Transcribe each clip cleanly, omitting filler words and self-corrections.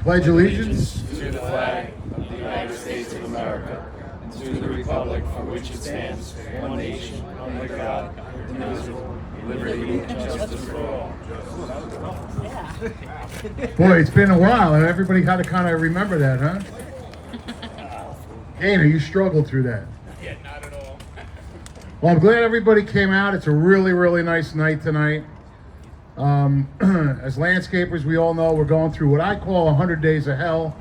pledge allegiance to the flag of the United States of America and to the republic for which it stands, one nation, under God, indivisible, with liberty and justice for all. Boy, it's been a while, and everybody had to kind of remember that, huh? Gainer, you struggled through that. Yeah, not at all. Well, I'm glad everybody came out. It's a really, really nice night tonight. As landscapers, we all know we're going through what I call 100 days of hell,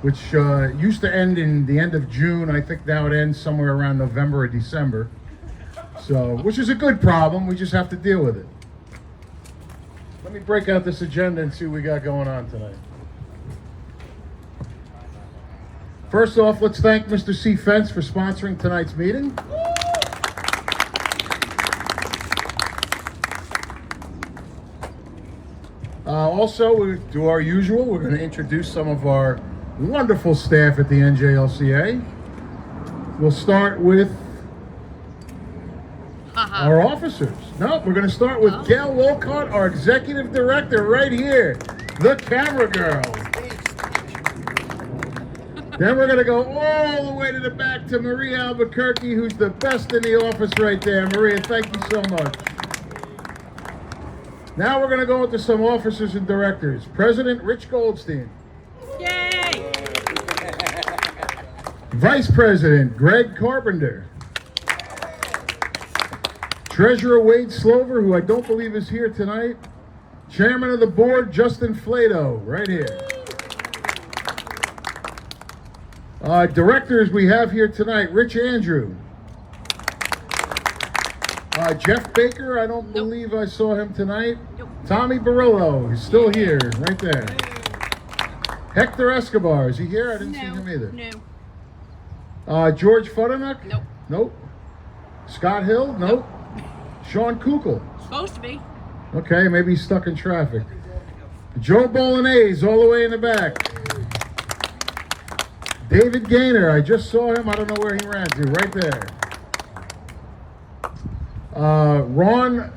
which used to end in the end of June. I think now it ends somewhere around November or December. So, which is a good problem. We just have to deal with it. Let me break out this agenda and see what we got going on tonight. First off, let's thank Mr. C. Fence for sponsoring tonight's meeting. Also, we do our usual. We're going to introduce some of our wonderful staff at the NJLCA. We'll start with our officers. No, we're going to start with Gail Wolcott, our executive director, right here, the camera girl. Then we're going to go all the way to the back to Maria Albuquerque, who's the best in the office right there. Maria, thank you so much. Now we're going to go into some officers and directors. President Rich Goldstein. Yay! Vice President Greg Carpenter. Treasurer Wade Slover, who I don't believe is here tonight. Chairman of the board Justin Flato, right here. Directors we have here tonight, Rich Andrew. Jeff Baker, I don't believe I saw him tonight. Nope. Tommy Barillo, he's still here, right there. Hector Escobar, is he here? I didn't see him either. No. George Fuddenock? Nope. Nope. Scott Hill? Nope. Sean Kukl? Supposed to be. Okay, maybe he's stuck in traffic. Joe Bolognese, all the way in the back. David Gaynor, I just saw him. I don't know where he ran to. Right there. Ron,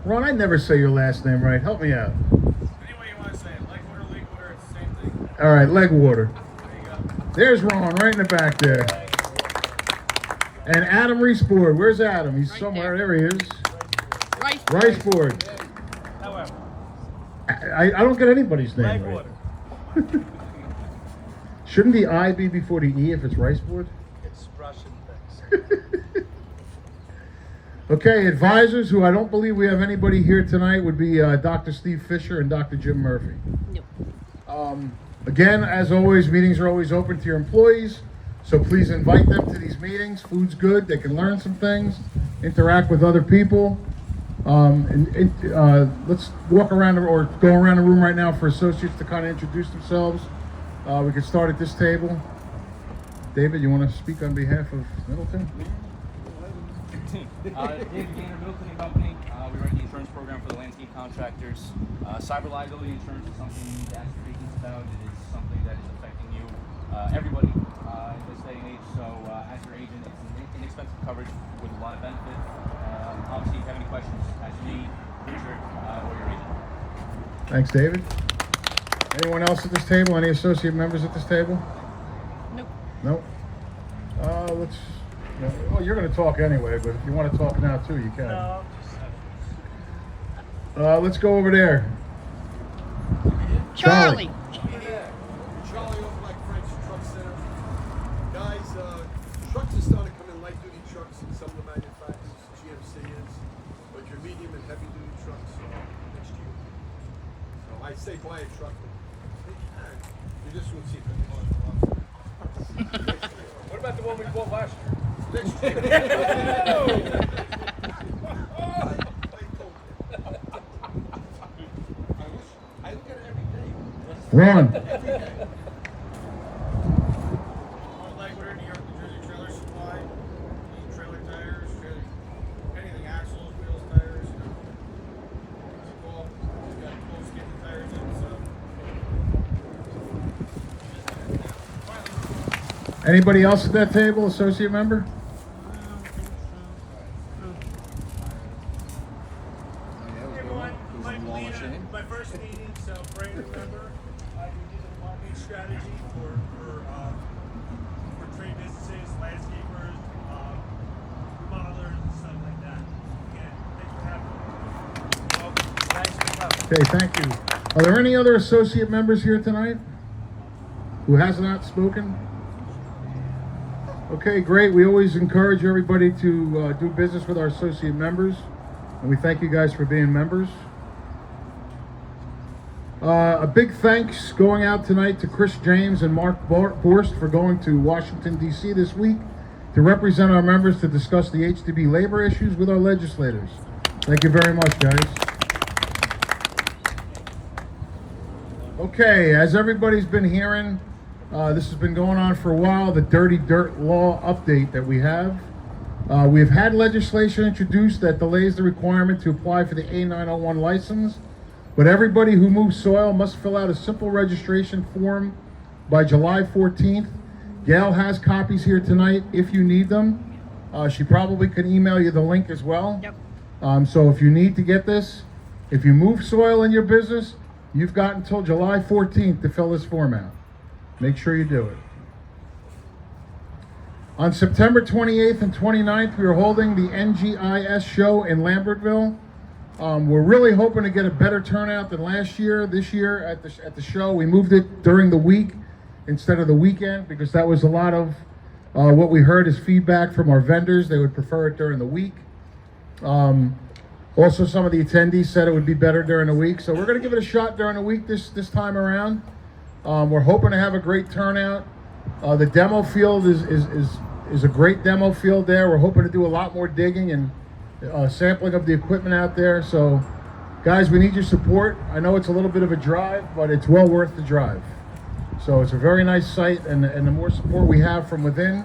I never say your last name right. Help me out. Any way you want to say it. Legwater, Leakwater, it's the same thing. All right, Legwater. There you go. There's Ron, right in the back there. And Adam Reesboard. Where's Adam? He's Right somewhere. there. There he is. Riceboard. However, I don't get anybody's name right. Legwater. Shouldn't the I be before the E if it's Riceboard? It's Russian things. Okay, advisors, who I don't believe we have anybody here tonight, would be Dr. Steve Fisher and Dr. Jim Murphy. Nope. Again, as always, meetings are always open to your employees, so please invite them to these meetings. Food's good, they can learn some things, interact with other people. Let's walk around or go around the room right now for associates to kind of introduce themselves. We can start at this table. David, you want to speak on behalf of Middleton? David Gaynor, Middleton and Company. We run the insurance program for the landscape contractors. Cyber liability insurance is something you need to ask your agents about. It is something that is affecting you, everybody in this day and age. So as your agent, it's an inexpensive coverage with a lot of benefit. Obviously, if you have any questions, ask me, Richard, or your agent. Thanks, David. Anyone else at this table? Any associate members at this table? Nope. Nope. Well, you're going to talk anyway, but if you want to talk now too, you can. No, Let's go over there. Charlie. Charlie over like French Truck Center. Guys, trucks are starting to come in light duty trucks and some of the manufacturers, GMC is, but your medium and heavy duty trucks are next year. So I say buy a truck. You just won't see it. what about the one we bought last year? Next year. I look at it every day. Ron. Legwater, New York, New Jersey Trailer Supply. Need trailer tires, anything, axles, wheels, tires. We've got 12 skin tires in, so. Anybody else at that table, associate member? Hey everyone, Mike Molina, my first meeting, so pray to remember. We did the market outreach strategy for trade businesses, landscapers, remodelers, and stuff like that. Again, thanks for having me. Okay, thank you. Are there any other associate members here tonight who has not spoken? Okay, great. We always encourage everybody to do business with our associate members, and we thank you guys for being members. A big thanks going out tonight to Chris James and Mark Borst for going to Washington, D.C. this week to represent our members to discuss the HDB labor issues with our legislators. Thank you very much, guys. Okay, as everybody's been hearing, this has been going on for a while, the Dirty Dirt Law update that we have. We have had legislation introduced that delays the requirement to apply for the A901 license, but everybody who moves soil must fill out a simple registration form by July 14th. Gail has copies here tonight if you need them. She probably could email you the link as well. Yep. So if you need to get this, if you move soil in your business, you've got until July 14th to fill this form out. Make sure you do it. On September 28th and 29th, we are holding the NGIS show in Lambertville. We're really hoping to get a better turnout than last year. This year at the show, we moved it during the week instead of the weekend because that was a lot of what we heard as feedback from our vendors. They would prefer it during the week. Also, some of the attendees said it would be better during the week, so we're going to give it a shot during the week this time around. We're hoping to have a great turnout. The demo field is a great demo field there. We're hoping to do a lot more digging and sampling of the equipment out there. So, guys, we need your support. I know it's a little bit of a drive, but it's well worth the drive. So it's a very nice site, and the more support we have from within,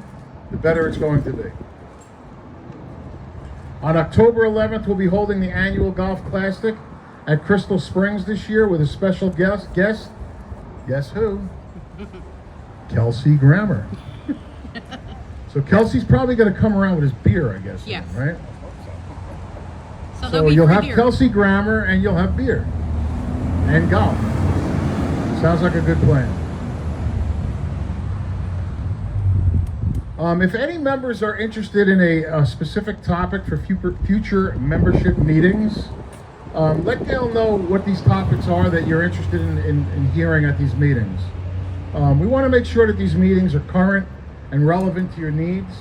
the better it's going to be. On October 11th, we'll be holding the annual Golf Classic at Crystal Springs this year with a special guest. Guess who? Kelsey Grammer. So Kelsey's probably going to come around with his beer, I guess. Yes. Right? So So you'll have Kelsey Grammer and you'll have beer and golf. Sounds like a good plan. If any members are interested in a specific topic for future membership meetings, let Gail know what these topics are that you're interested in hearing at these meetings. We want to make sure that these meetings are current and relevant to your needs.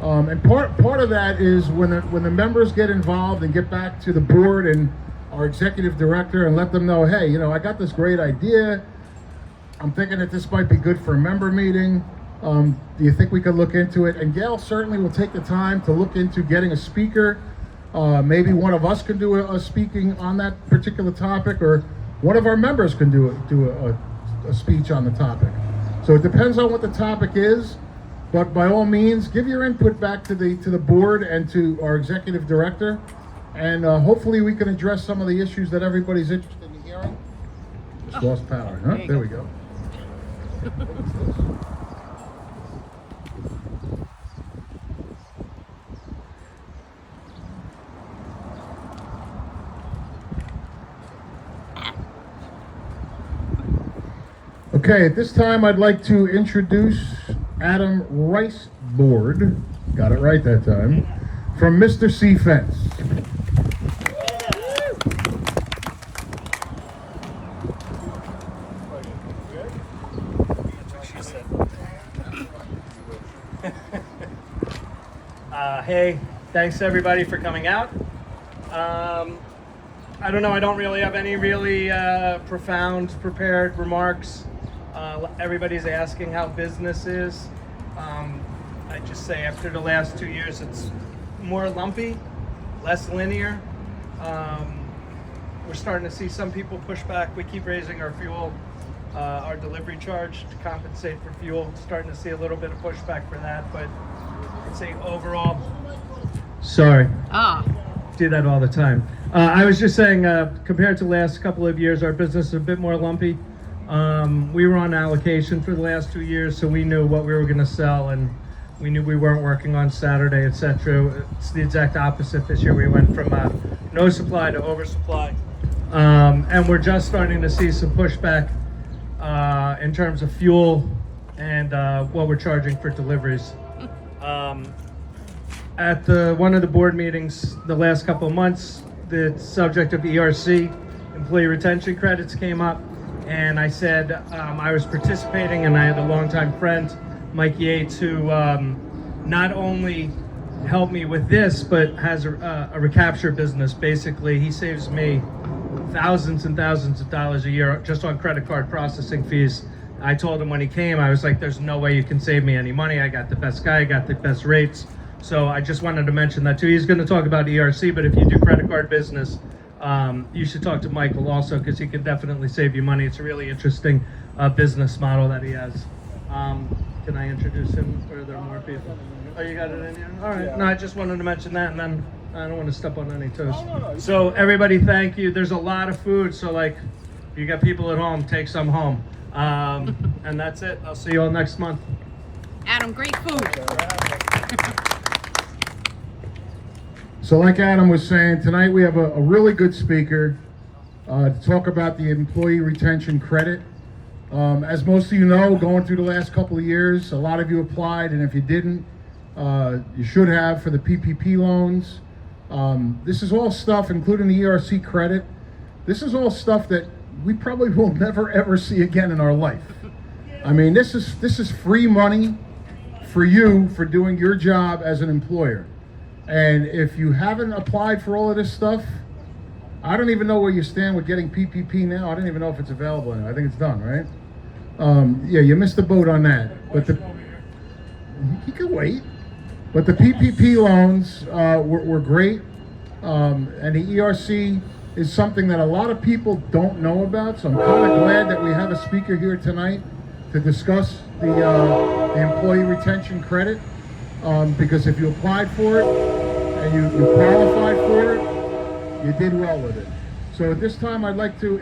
And part of that is when the members get involved and get back to the board and our executive director and let them know, hey, I got this great idea. I'm thinking that this might be good for a member meeting. Do you think we could look into it? And Gail certainly will take the time to look into getting a speaker. Maybe one of us can do a speaking on that particular topic, or one of our members can do a speech on the topic. So it depends on what the topic is, but by all means, give your input back to the board and to our executive director, and hopefully we can address some of the issues that everybody's interested in hearing. Just lost power, huh? There we go. Okay, at this time I'd like to introduce Adam Riceboard, got it right that time, from Mr. C Fence. Hey, thanks everybody for coming out. I don't know, I don't really have any really profound prepared remarks. Everybody's asking how business is. I just say after the last 2 years, it's more lumpy, less linear. We're starting to see some people push back. We keep raising our fuel, our delivery charge to compensate for fuel. Starting to see a little bit of pushback for that, but I'd say overall, sorry. Do that all the time. I was just saying, compared to the last couple of years, our business is a bit more lumpy. We were on allocation for the last 2 years, so we knew what we were going to sell, and we knew we weren't working on Saturday, etc. It's the exact opposite this year. We went from no supply to oversupply, and we're just starting to see some pushback in terms of fuel and what we're charging for deliveries. At one of the board meetings the last couple of months, the subject of ERC, employee retention credits, came up, and I said I was participating, and I had a longtime friend, Mike Yates, who not only helped me with this, but has a recapture business. Basically, he saves me thousands and thousands of dollars a year just on credit card processing fees. I told him when he came, I was like, there's no way you can save me any money. I got the best guy, I got the best rates. So I just wanted to mention that too. He's going to talk about ERC, but if you do credit card business, you should talk to Michael also, because he can definitely save you money. It's a really interesting business model that he has. Can I introduce him, or are there more people? Oh, you got it in here? All right. No, I just wanted to mention that, and then I don't want to step on any toes. So everybody, thank you. There's a lot of food, so like, if you got people at home, take some home. And that's it. I'll see you all next month. Adam, great food. So like Adam was saying, tonight we have a really good speaker to talk about the employee retention credit. As most of you know, going through the last couple of years, a lot of you applied, and if you didn't, you should have, for the PPP loans. This is all stuff, including the ERC credit. This is all stuff that we probably will never ever see again in our life. I mean, this is free money for you for doing your job as an employer. And if you haven't applied for all of this stuff, I don't even know where you stand with getting PPP now. I don't even know if it's available now. I think it's done, right? Yeah, you missed the boat on that. But he can wait. But the PPP loans were great. And the ERC is something that a lot of people don't know about. So I'm kind of glad that we have a speaker here tonight to discuss the employee retention credit. Because if you applied for it and you qualified for it, you did well with it. So at this time, I'd like to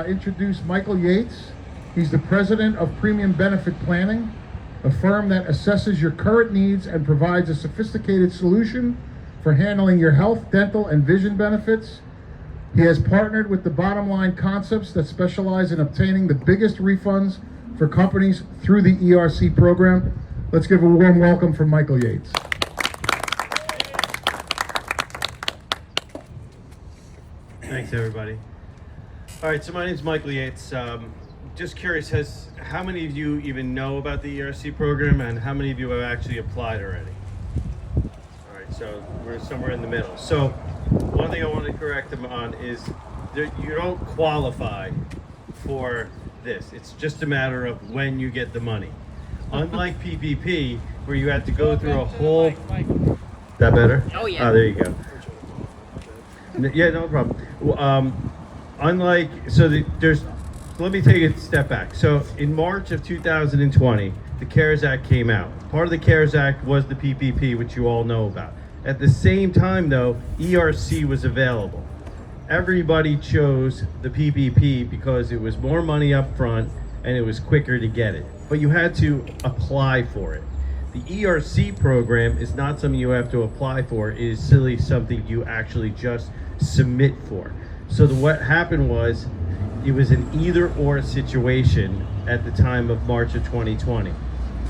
introduce Michael Yates. He's the president of Premium Benefit Planning, a firm that assesses your current needs and provides a sophisticated solution for handling your health, dental, and vision benefits. He has partnered with the Bottom Line Concepts that specialize in obtaining the biggest refunds for companies through the ERC program. Let's give a warm welcome from Michael Yates. Thanks, everybody. All right, so my name's Michael Yates. Just curious, how many of you even know about the ERC program, and how many of you have actually applied already? All right, so we're somewhere in the middle. So one thing I want to correct them on is you don't qualify for this. It's just a matter of when you get the money. Unlike PPP, where you have to go through a whole... That better? Oh, yeah. Oh, there you go. Yeah, no problem. Let me take a step back. So in March of 2020, the CARES Act came out. Part of the CARES Act was the PPP, which you all know about. At the same time, though, ERC was available. Everybody chose the PPP because it was more money up front and it was quicker to get it. But you had to apply for it. The ERC program is not something you have to apply for. It is simply something you actually just submit for. So what happened was, it was an either or situation at the time of March of 2020.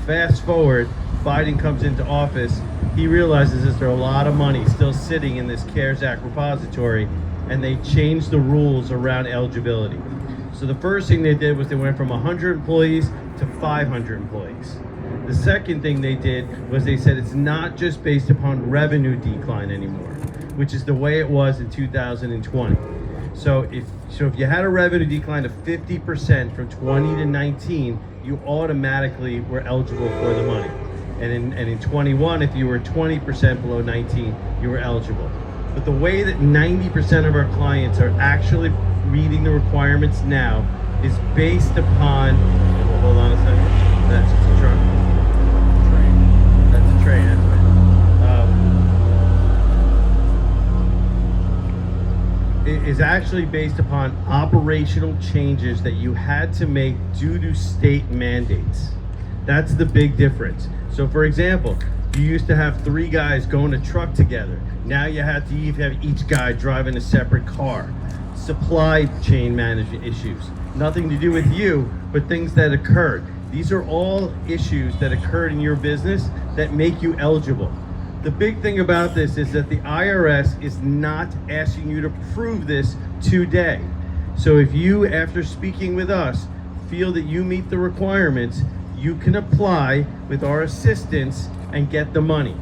Fast forward, Biden comes into office, he realizes that there are a lot of money still sitting in this CARES Act repository, and they changed the rules around eligibility. So the first thing they did was they went from 100 employees to 500 employees. The second thing they did was they said it's not just based upon revenue decline anymore, which is the way it was in 2020. So if you had a revenue decline of 50% from 20 to 19, you automatically were eligible for the money. And in 21, if you were 20% below 19, you were eligible. But the way that 90% of our clients are actually meeting the requirements now is based upon, hold on a second, that's just a truck. That's a train, anyway. Is actually based upon operational changes that you had to make due to state mandates. That's the big difference. So for example, you used to have 3 guys going to truck together. Now you have to have each guy driving a separate car. supply chain management issues. Nothing to do with you, but things that occurred. These are all issues that occurred in your business that make you eligible. The big thing about this is that the IRS is not asking you to prove this today. So if you, after speaking with us, feel that you meet the requirements, you can apply with our assistance and get the money.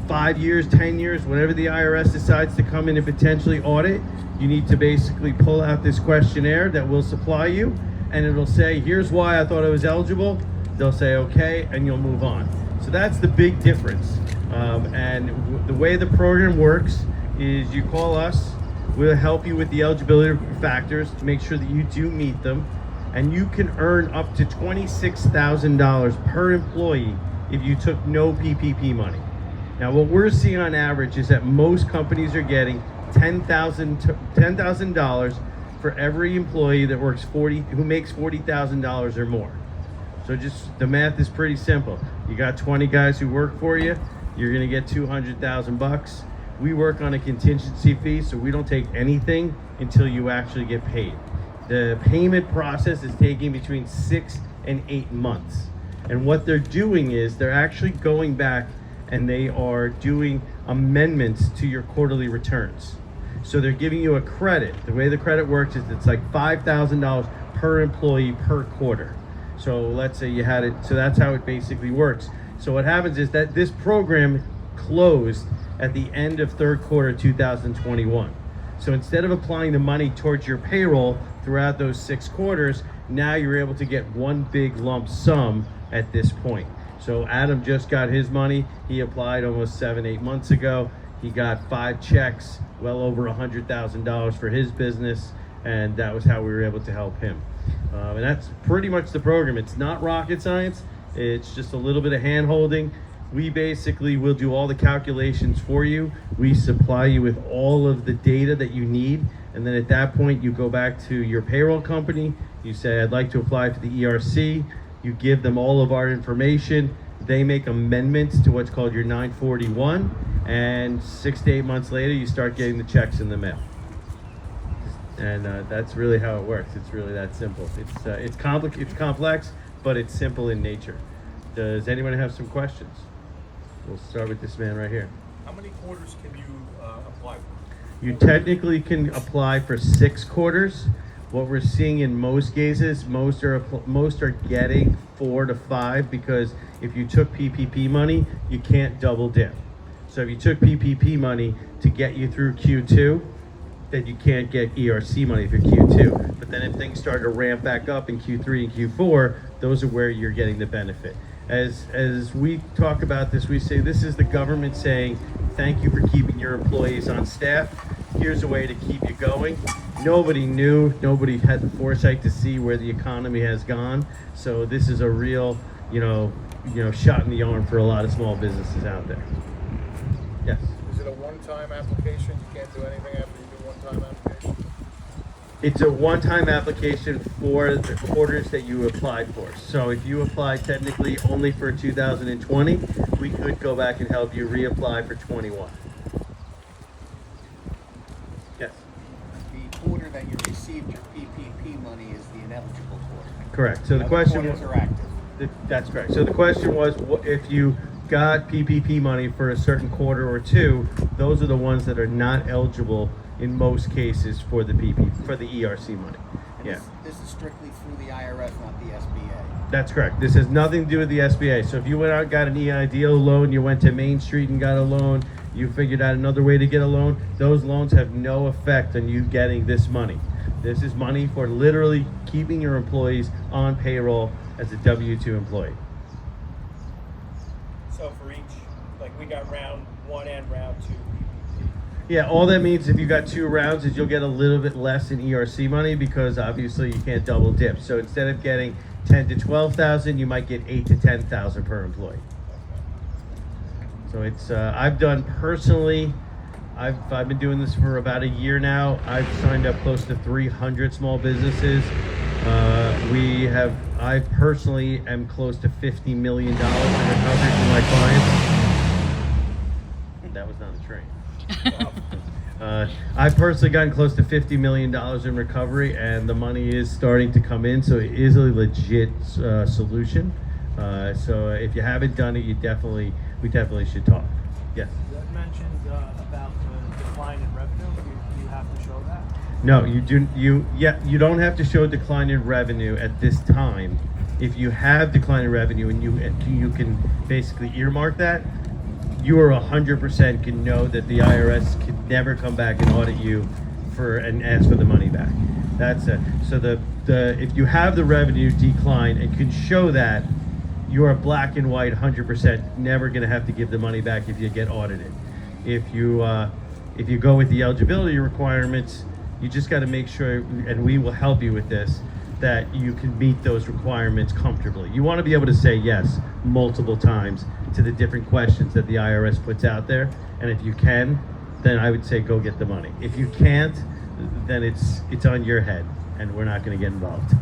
5 years, 10 years, whenever the IRS decides to come in and potentially audit, you need to basically pull out this questionnaire that we'll supply you, and it'll say, here's why I thought I was eligible. They'll say, okay, and you'll move on. So that's the big difference. The way the program works is you call us, we'll help you with the eligibility factors to make sure that you do meet them, and you can earn up to $26,000 per employee if you took no PPP money. Now, what we're seeing on average is that most companies are getting $10,000 for every employee that works who makes $40,000 or more. So just the math is pretty simple. You got 20 guys who work for you, you're gonna get 200,000 bucks. We work on a contingency fee, so we don't take anything until you actually get paid. The payment process is taking between 6 and 8 months. And what they're doing is they're actually going back and they are doing amendments to your quarterly returns. So they're giving you a credit. The way the credit works is it's like $5,000 per employee per quarter. So let's say you had it, so that's how it basically works. So what happens is that this program closed at the end of third quarter 2021. So instead of applying the money towards your payroll throughout those 6 quarters, now you're able to get one big lump sum at this point. So Adam just got his money. He applied almost 7-8 months ago. He got 5 checks, well over $100,000 for his business, and that was how we were able to help him. And that's pretty much the program. It's not rocket science. It's just a little bit of hand holding. We basically will do all the calculations for you. We supply you with all of the data that you need. And then at that point, you go back to your payroll company. You say, I'd like to apply for the ERC. You give them all of our information. They make amendments to what's called your 941. And 6 to 8 months later, you start getting the checks in the mail. And that's really how it works. It's really that simple. It's complex, but it's simple in nature. Does anyone have some questions? We'll start with this man right here. How many quarters can you apply for? You technically can apply for 6 quarters. What we're seeing in most cases, most are getting 4 to 5, because if you took PPP money, you can't double dip. So if you took PPP money to get you through Q2, then you can't get ERC money for Q2. But then if things start to ramp back up in Q3 and Q4, those are where you're getting the benefit. As we talk about this, we say this is the government saying, thank you for keeping your employees on staff. Here's a way to keep you going. Nobody knew, nobody had the foresight to see where the economy has gone. So this is a real, shot in the arm for a lot of small businesses out there. Yes. Is it a one-time application? You can't do anything after you do one-time application? It's a one-time application for the quarters that you applied for. So if you applied technically only for 2020, we could go back and help you reapply for 21. Yes. The quarter that you received your PPP money is the ineligible quarter. Correct. So the Other question quarters was, are active. that's correct. So the question was, if you got PPP money for a certain quarter or two, those are the ones that are not eligible in most cases for the ERC money. And Yeah. This is strictly through the IRS, not the SBA. That's correct. This has nothing to do with the SBA. So if you went out and got an EIDL loan, you went to Main Street and got a loan, you figured out another way to get a loan, those loans have no effect on you getting this money. This is money for literally keeping your employees on payroll as a W-2 employee. So for each, like we got round 1 and round 2 PPP. Yeah, all that means if you got 2 rounds is you'll get a little bit less in ERC money, because obviously you can't double dip. So instead of getting 10 to 12,000, you might get 8 to 10,000 per employee. So it's I've done personally. I've been doing this for about a year now. I've signed up close to 300 small businesses. I personally am close to $50 million in recovery for my clients. That was not a train. I've personally gotten close to $50 million in recovery, and the money is starting to come in, so it is a legit solution. So if you haven't done it, we definitely should talk. Yes. You had mentioned about the decline in revenue. Do you have to show that? No, you do. You don't have to show a decline in revenue at this time. If you have decline in revenue and you can basically earmark that, you are 100% can know that the IRS can never come back and audit you and ask for the money back. That's it. So if you have the revenue decline and can show that, you are black and white 100% never going to have to give the money back if you get audited. If you go with the eligibility requirements, you just got to make sure, and we will help you with this, that you can meet those requirements comfortably. You want to be able to say yes multiple times to the different questions that the IRS puts out there, and if you can, then I would say go get the money. If you can't, then it's on your head, and we're not going to get involved.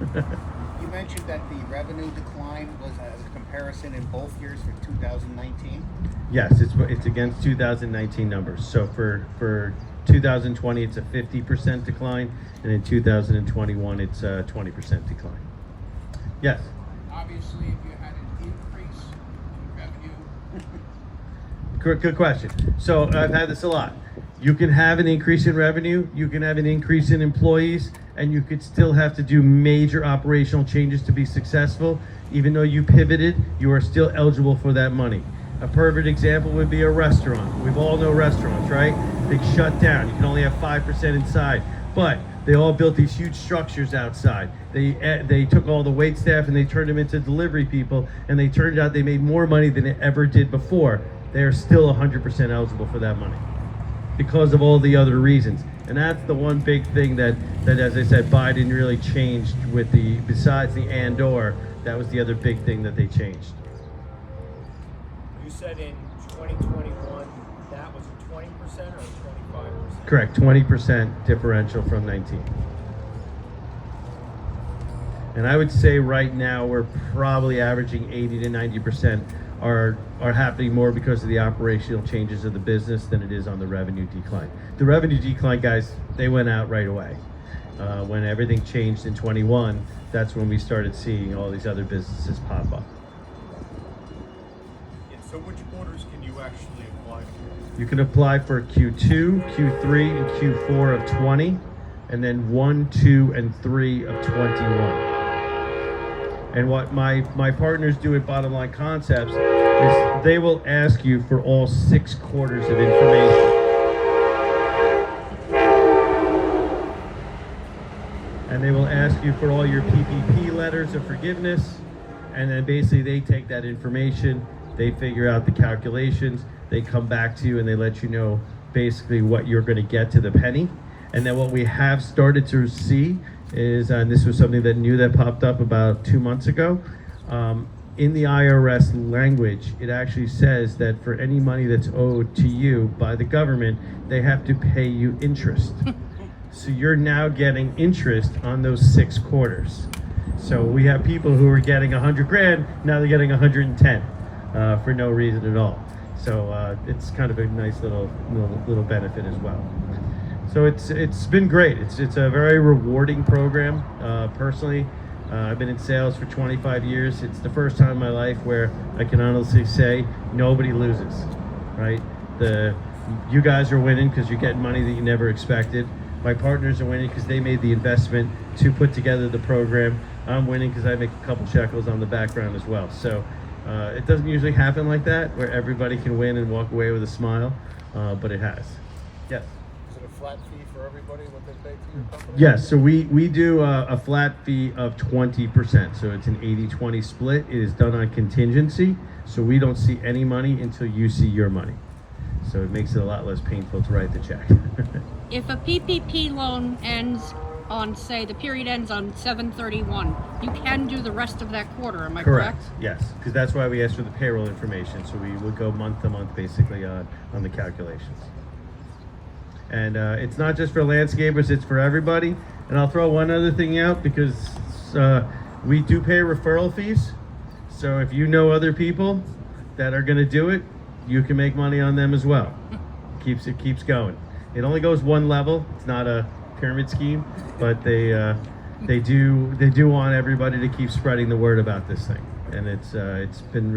You mentioned that the revenue decline was a comparison in both years for 2019. Yes, it's against 2019 numbers. So for 2020, it's a 50% decline, and in 2021, it's a 20% decline. Yes? Obviously, if you had an increase in revenue. Good question. So I've had this a lot. You can have an increase in revenue, you can have an increase in employees, and you could still have to do major operational changes to be successful. Even though you pivoted, you are still eligible for that money. A perfect example would be a restaurant. We've all know restaurants, right? They shut down. You can only have 5% inside. But they all built these huge structures outside. They took all the wait staff and they turned them into delivery people, and they turned out they made more money than they ever did before. They are still 100% eligible for that money because of all the other reasons. And that's the one big thing that as I said, Biden really changed with besides the and/or, that was the other big thing that they changed. You said in 2021 that was a 20% or 25%? Correct, 20% differential from 19. And I would say right now we're probably averaging 80 to 90% are happening more because of the operational changes of the business than it is on the revenue decline. The revenue decline, guys, they went out right away. When everything changed in 21, that's when we started seeing all these other businesses pop up. So which quarters can you actually apply for? You can apply for Q2, Q3, and Q4 of 20, and then 1, 2, and 3 of 21. And what my partners do at Bottom Line Concepts is they will ask you for all 6 quarters of information. And they will ask you for all your PPP letters of forgiveness, and then basically they take that information, they figure out the calculations, they come back to you and they let you know basically what you're going to get to the penny. And then what we have started to see is, and this was something that new that popped up about 2 months ago, in the IRS language, it actually says that for any money that's owed to you by the government, they have to pay you interest. So you're now getting interest on those 6 quarters. So we have people who are getting 100 grand, now they're getting 110 for no reason at all. So it's kind of a nice little benefit as well. So it's been great. It's a very rewarding program. Personally, I've been in sales for 25 years. It's the first time in my life where I can honestly say nobody loses, right? You guys are winning because you're getting money that you never expected. My partners are winning because they made the investment to put together the program. I'm winning because I make a couple shekels on the background as well. So it doesn't usually happen like that, where everybody can win and walk away with a smile, but it has. Yes? Is it a flat fee for everybody, what they pay to your company? Yes, so we do a flat fee of 20%. So it's an 80-20 split. It is done on contingency, so we don't see any money until you see your money. So it makes it a lot less painful to write the check. If a PPP loan ends on, say, the period ends on 7/31, you can do the rest of that quarter, am I correct? Yes, because that's why we asked for the payroll information. So we would go month to month basically on the calculations. And it's not just for landscapers, it's for everybody. And I'll throw one other thing out because we do pay referral fees. So if you know other people that are going to do it, you can make money on them as well. It keeps going. It only goes one level. It's not a pyramid scheme, but they do want everybody to keep spreading the word about this thing. And it's been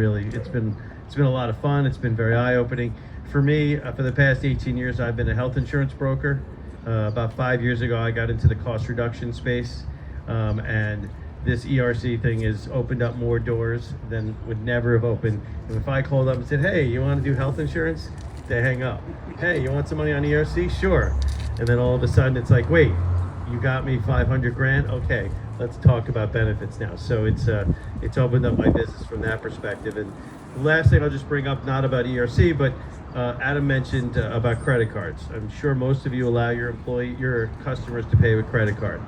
a lot of fun. It's been very eye-opening. For me, for the past 18 years, I've been a health insurance broker. About 5 years ago, I got into the cost reduction space, and this ERC thing has opened up more doors than would never have opened. And if I called up and said, hey, you want to do health insurance? They hang up. Hey, you want some money on ERC? Sure. And then all of a sudden it's like, wait, you got me 500 grand? Okay, let's talk about benefits now. So it's opened up my business from that perspective. And the last thing I'll just bring up, not about ERC, but Adam mentioned about credit cards. I'm sure most of you allow your customers to pay with credit card.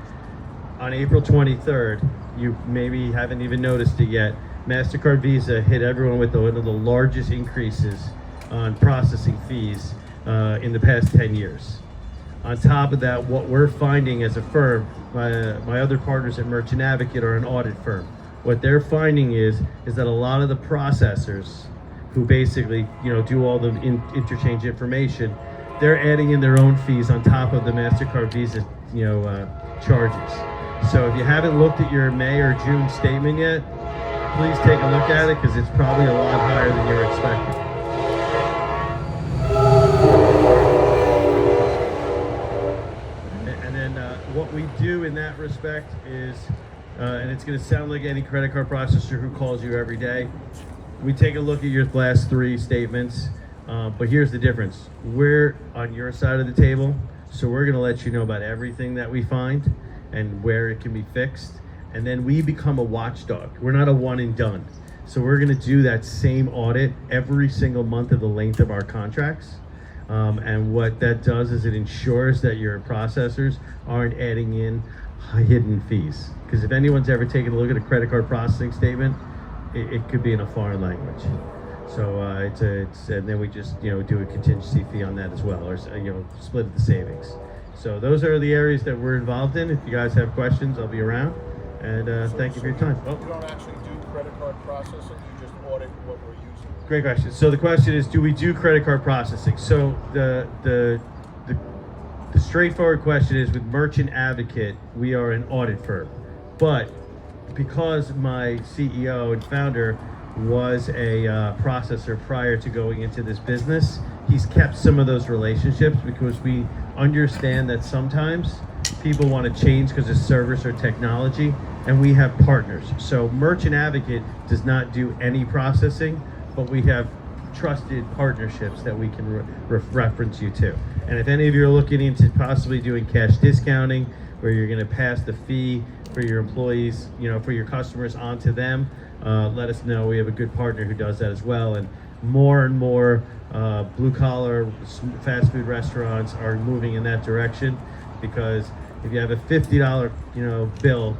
On April 23rd, you maybe haven't even noticed it yet, MasterCard Visa hit everyone with one of the largest increases on processing fees in the past 10 years. On top of that, what we're finding as a firm, my other partners at Merchant Advocate are an audit firm. What they're finding is that a lot of the processors who basically, do all the interchange information, they're adding in their own fees on top of the MasterCard Visa, charges. So if you haven't looked at your May or June statement yet, please take a look at it because it's probably a lot higher than you're expecting. And then what we do in that respect is, and it's going to sound like any credit card processor who calls you every day, we take a look at your last 3 statements, but here's the difference. We're on your side of the table, so we're going to let you know about everything that we find and where it can be fixed. And then we become a watchdog. We're not a one and done. So we're gonna do that same audit every single month of the length of our contracts. And what that does is it ensures that your processors aren't adding in hidden fees. Because if anyone's ever taken a look at a credit card processing statement, it could be in a foreign language. So and then we just do a contingency fee on that as well, or split the savings. So those are the areas that we're involved in. If you guys have questions, I'll be around. And thank you for your time. You don't actually do credit card processing, you just audit what we're using. Great question. So the question is, do we do credit card processing? So the straightforward question is, with Merchant Advocate, we are an audit firm. But because my CEO and founder was a processor prior to going into this business, he's kept some of those relationships because we understand that sometimes people want to change because of service or technology, and we have partners. So Merchant Advocate does not do any processing, but we have trusted partnerships that we can reference you to. And if any of you are looking into possibly doing cash discounting, where you're going to pass the fee for your employees, for your customers onto them, let us know. We have a good partner who does that as well. And more blue collar fast food restaurants are moving in that direction, because if you have a $50 bill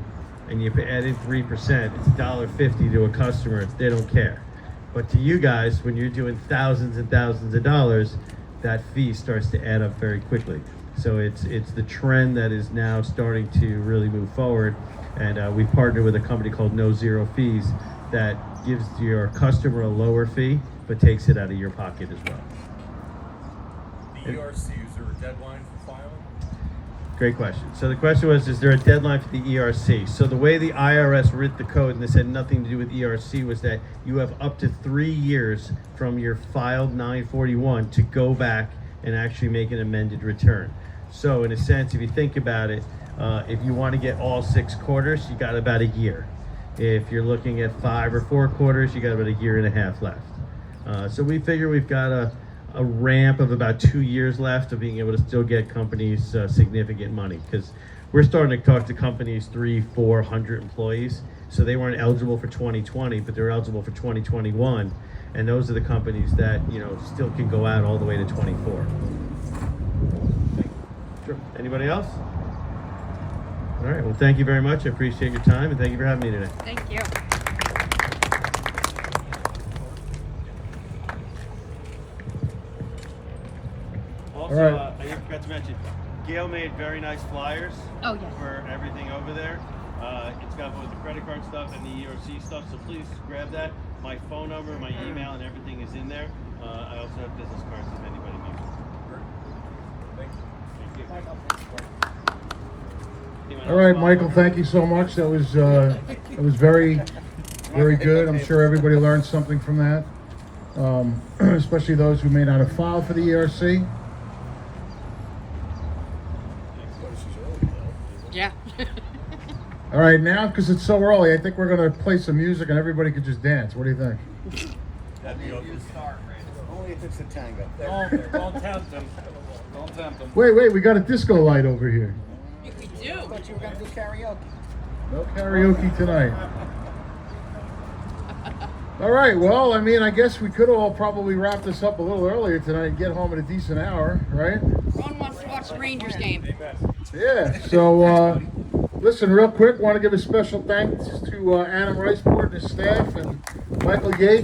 and you add in 3%, it's $1.50 to a customer. They don't care. But to you guys, when you're doing thousands and thousands of dollars, that fee starts to add up very quickly. So it's the trend that is now starting to really move forward. And we partner with a company called No Zero Fees that gives your customer a lower fee, but takes it out of your pocket as well. The ERC, is there a deadline for filing? Great question. So the question was, is there a deadline for the ERC? So the way the IRS writ the code, and this had nothing to do with ERC, was that you have up to 3 years from your filed 941 to go back and actually make an amended return. So in a sense, if you think about it, if you want to get all 6 quarters, you got about a year. If you're looking at 5 or 4 quarters, you got about a year and a half left. So we figure we've got a ramp of about 2 years left of being able to still get companies significant money, because we're starting to talk to companies 300-400 employees. So they weren't eligible for 2020, but they're eligible for 2021. And those are the companies that still can go out all the way to 24. Sure. Anybody else? All right. Well, thank you very much. I appreciate your time, and thank you for having me today. Thank you. Also, All right. I forgot to mention, Gail made very nice flyers Oh, yes. for everything over there. It's got both the credit card stuff and the ERC stuff, so please grab that. My phone number, my email, and everything is in there. I also have business cards if anybody needs them. Thank you. All right, Michael, thank you so much. That was very, very good. I'm sure everybody learned something from that, especially those who may not have filed for the ERC. Yeah. All right, now, because it's so early, I think we're going to play some music and everybody could just dance. What do you think? Only if it's a tango. Don't tempt them. Don't tempt them. Wait, we got a disco light over here. We do. I thought you were gonna do karaoke. No karaoke tonight. All right, well, I mean, I guess we could all probably wrap this up a little earlier tonight and get home at a decent hour, right? Ron wants to watch the Rangers game. Yeah, so listen, real quick, want to give a special thanks to Adam Riceport and his staff and Michael Yates